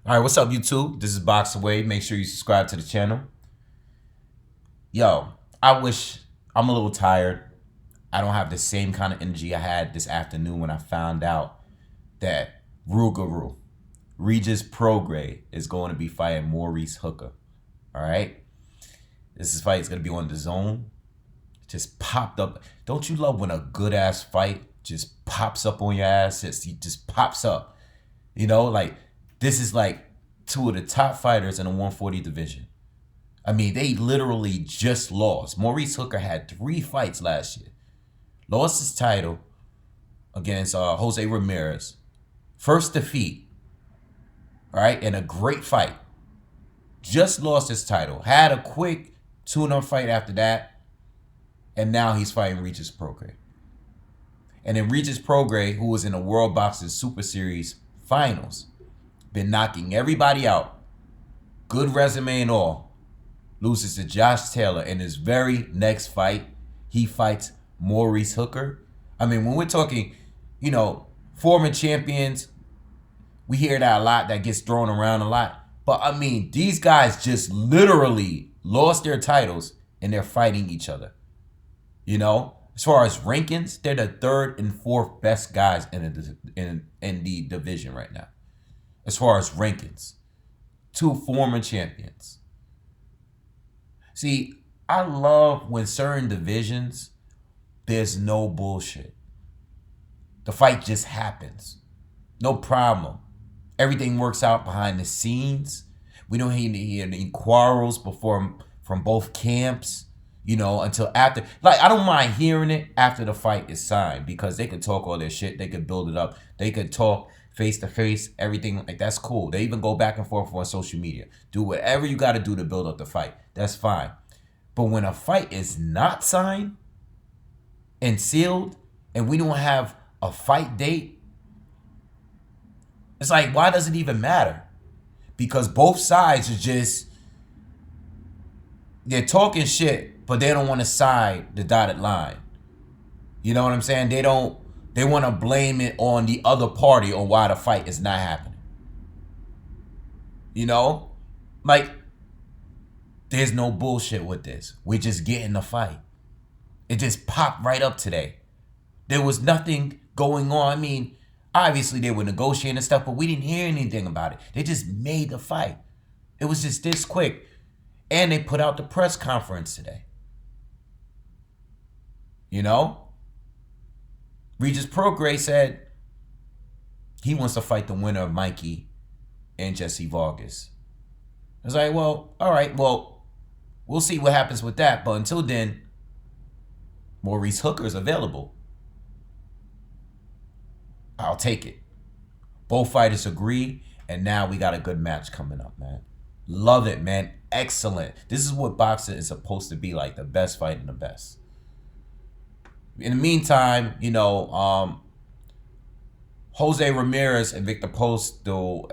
All right, what's up, YouTube? This is BoxingWave. Make sure you subscribe to the channel. Yo, I'm a little tired. I don't have the same kind of energy I had this afternoon when I found out that Regis Prograis, is going to be fighting Maurice Hooker. All right? This fight is going to be on dazn. Just popped up. Don't you love when a good-ass fight just pops up on your ass? It just pops up. You know, like, this is like two of the top fighters in the 140 division. I mean, they literally just lost. Maurice Hooker had 3 fights last year. Lost his title against Jose Ramirez. First defeat, all right, in a great fight. Just lost his title. Had a quick tune-up fight after that. And now he's fighting Regis Prograis. And then Regis Prograis, who was in the World Boxing Super Series finals, been knocking everybody out, good resume and all, loses to Josh Taylor. In his very next fight, he fights Maurice Hooker. I mean, when we're talking, you know, former champions, we hear that a lot, that gets thrown around a lot. But I mean, these guys just literally lost their titles and they're fighting each other. You know, as far as rankings, they're the 3rd and 4th best guys in the division right now. As far as rankings, 2 former champions. See, I love when certain divisions, there's no bullshit. The fight just happens. No problem. Everything works out behind the scenes. We don't hear any quarrels from both camps, you know, until after. Like, I don't mind hearing it after the fight is signed, because they could talk all their shit. They could build it up. They could talk face to face, everything. Like, that's cool. They even go back and forth on social media. Do whatever you got to do to build up the fight. That's fine. But when a fight is not signed and sealed, and we don't have a fight date, it's like, why does it even matter? Because both sides are just, they're talking shit, but they don't want to side the dotted line. You know what I'm saying? They want to blame it on the other party on why the fight is not happening. You know? Like, there's no bullshit with this. We're just getting the fight. It just popped right up today. There was nothing going on. I mean, obviously they were negotiating and stuff, but we didn't hear anything about it. They just made the fight. It was just this quick. And they put out the press conference today. You know? Regis Prograis said he wants to fight the winner of Mikey and Jesse Vargas. I was like, well, all right, well, we'll see what happens with that. But until then, Maurice Hooker is available. I'll take it. Both fighters agree, and now we got a good match coming up, man. Love it, man. Excellent. This is what boxing is supposed to be like, the best fighting the best. In the meantime, you know, Jose Ramirez and Victor Postol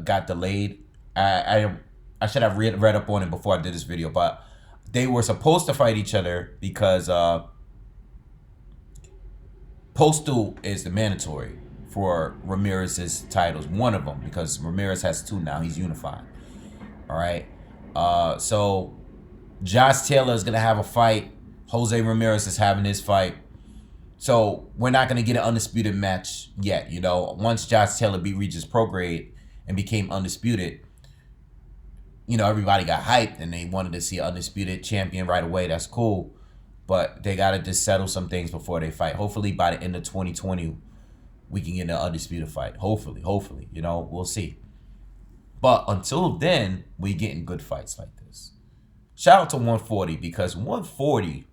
got delayed. I should have read up on it before I did this video, but they were supposed to fight each other because Postol is the mandatory for Ramirez's titles. One of them, because Ramirez has 2 now. He's unified. All right. So Josh Taylor is going to have a fight. Jose Ramirez is having his fight. So we're not going to get an undisputed match yet. You know, once Josh Taylor beat Regis Prograis and became undisputed, you know, everybody got hyped and they wanted to see an undisputed champion right away. That's cool. But they got to just settle some things before they fight. Hopefully by the end of 2020, we can get an undisputed fight. Hopefully, you know, we'll see. But until then, we getting good fights like this. Shout out to 140, because 140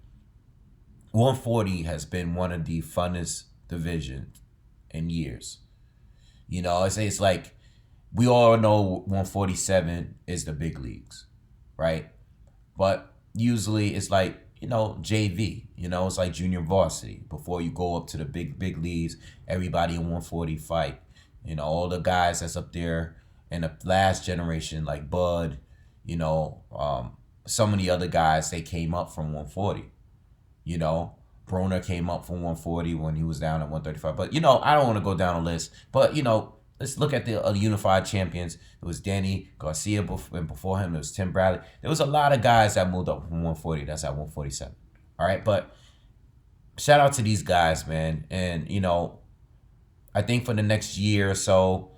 has been one of the funnest divisions in years. You know, it's like, we all know 147 is the big leagues, right? But usually it's like, you know, JV, you know, it's like junior varsity. Before you go up to the big leagues, everybody in 140 fight. You know, all the guys that's up there in the last generation, like Bud, you know, some of the other guys, they came up from 140. You know, Broner came up from 140 when he was down at 135. But, you know, I don't want to go down a list. But, you know, let's look at the unified champions. It was Danny Garcia, and before him it was Tim Bradley. There was a lot of guys that moved up from 140. That's at 147. All right, but shout out to these guys, man. And I think for the next year or so,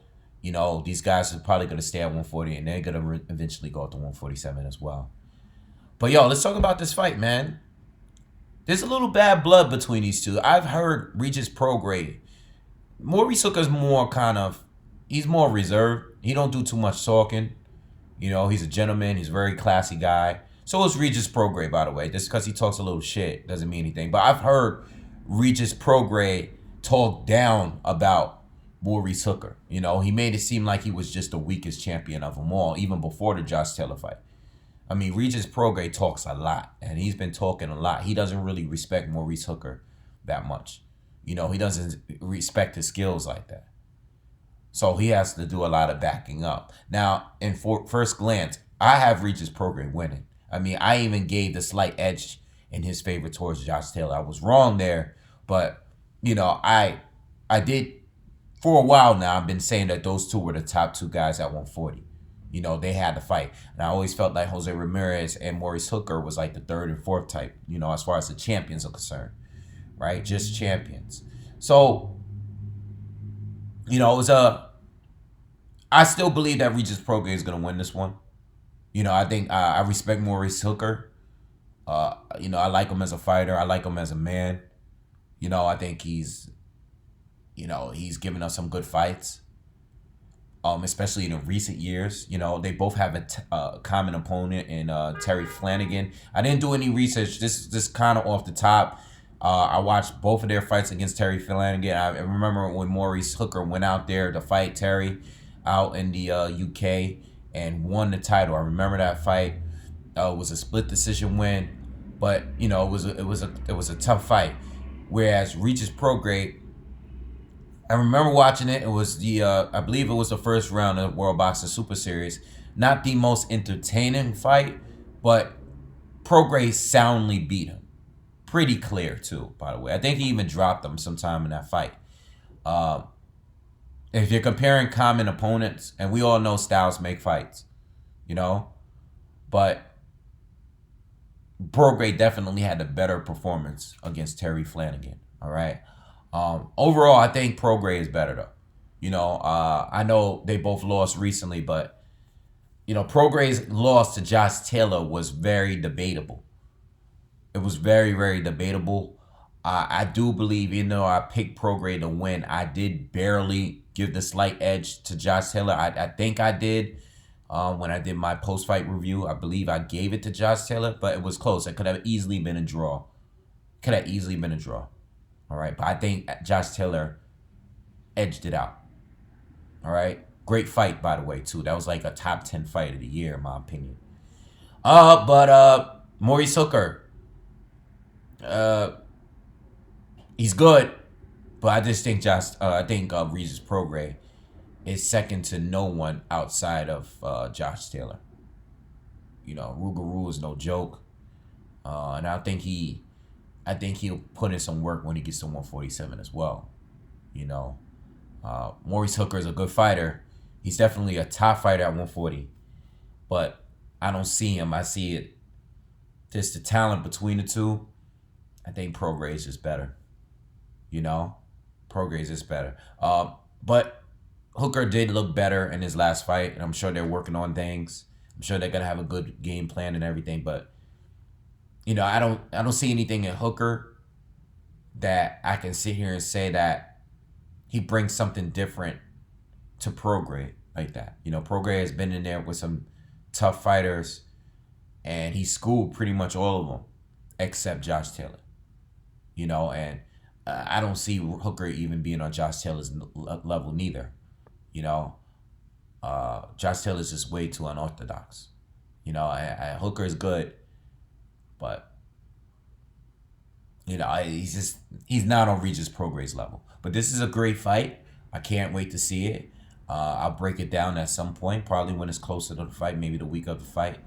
these guys are probably going to stay at 140, and they're going to eventually go up to 147 as well. But yo, let's talk about this fight, man. There's a little bad blood between these two. I've heard Regis Prograis. Maurice Hooker's he's more reserved. He don't do too much talking. He's a gentleman. He's a very classy guy. So is Regis Prograis, by the way. Just because he talks a little shit doesn't mean anything. But I've heard Regis Prograis talk down about Maurice Hooker. He made it seem like he was just the weakest champion of them all, even before the Josh Taylor fight. I mean, Regis Prograis talks a lot, and he's been talking a lot. He doesn't really respect Maurice Hooker that much. He doesn't respect his skills like that. So he has to do a lot of backing up. Now, in first glance, I have Regis Prograis winning. I mean, I even gave the slight edge in his favor towards Josh Taylor. I was wrong there, but, I did, for a while now, I've been saying that those two were the top two guys at 140. They had to fight. And I always felt like Jose Ramirez and Maurice Hooker was like the third and fourth type, as far as the champions are concerned, right? Just champions. So, I still believe that Regis Prograis is going to win this one. I think I respect Maurice Hooker. I like him as a fighter. I like him as a man. I think he's given us some good fights. Especially in the recent years. They both have a common opponent in Terry Flanagan. I didn't do any research. This kind of off the top. I watched both of their fights against Terry Flanagan. I remember when Maurice Hooker went out there to fight Terry out in the UK and won the title. I remember that fight. It was a split decision win, but it was a tough fight. Whereas Regis Prograis, I remember watching it. It was I believe it was the first round of World Boxing Super Series. Not the most entertaining fight, but Prograis soundly beat him. Pretty clear, too, by the way. I think he even dropped him sometime in that fight. If you're comparing common opponents, and we all know styles make fights, but Prograis definitely had a better performance against Terry Flanagan, all right? Overall, I think Prograis is better, though. I know they both lost recently, but, Prograis' loss to Josh Taylor was very debatable. It was very, very debatable. I do believe, even though I picked Prograis to win, I did barely give the slight edge to Josh Taylor. I think I did when I did my post-fight review. I believe I gave it to Josh Taylor, but it was close. It could have easily been a draw. All right, but I think Josh Taylor edged it out. All right, great fight, by the way, too. That was like a top 10 fight of the year, in my opinion. But Maurice Hooker, he's good, but I just think Regis Prograis is second to no one outside of Josh Taylor. Rougarou is no joke, and I think he'll put in some work when he gets to 147 as well. Maurice Hooker is a good fighter. He's definitely a top fighter at 140, but I don't see him. I see it. Just the talent between the two. I think Prograis is just better. Prograis is better. But Hooker did look better in his last fight, and I'm sure they're working on things. I'm sure they're gonna have a good game plan and everything, but I don't see anything in Hooker that I can sit here and say that he brings something different to Prograis like that. Prograis has been in there with some tough fighters, and he schooled pretty much all of them except Josh Taylor. And I don't see Hooker even being on Josh Taylor's level neither. Josh Taylor's just way too unorthodox. Hooker is good, but he's not on Regis Prograis' level. But this is a great fight. I can't wait to see it. I'll break it down at some point, probably when it's closer to the fight, maybe the week of the fight.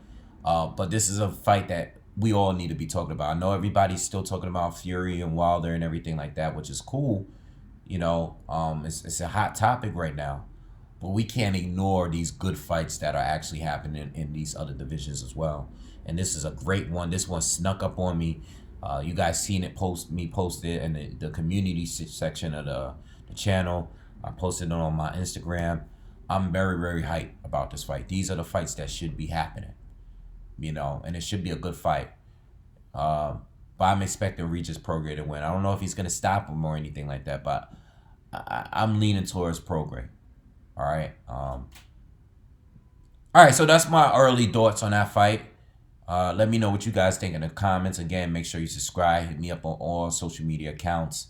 But this is a fight that we all need to be talking about. I know everybody's still talking about Fury and Wilder and everything like that, which is cool. It's a hot topic right now. But we can't ignore these good fights that are actually happening in these other divisions as well. And this is a great one. This one snuck up on me. You guys seen it posted in the community section of the channel. I posted it on my Instagram. I'm very, very hyped about this fight. These are the fights that should be happening, you know, and it should be a good fight. But I'm expecting Regis Prograis to win. I don't know if he's gonna stop him or anything like that, but I'm leaning towards Prograis. All right. All right. So that's my early thoughts on that fight. Let me know what you guys think in the comments. Again, make sure you subscribe. Hit me up on all social media accounts.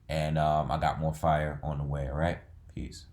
And I got more fire on the way. All right. Peace.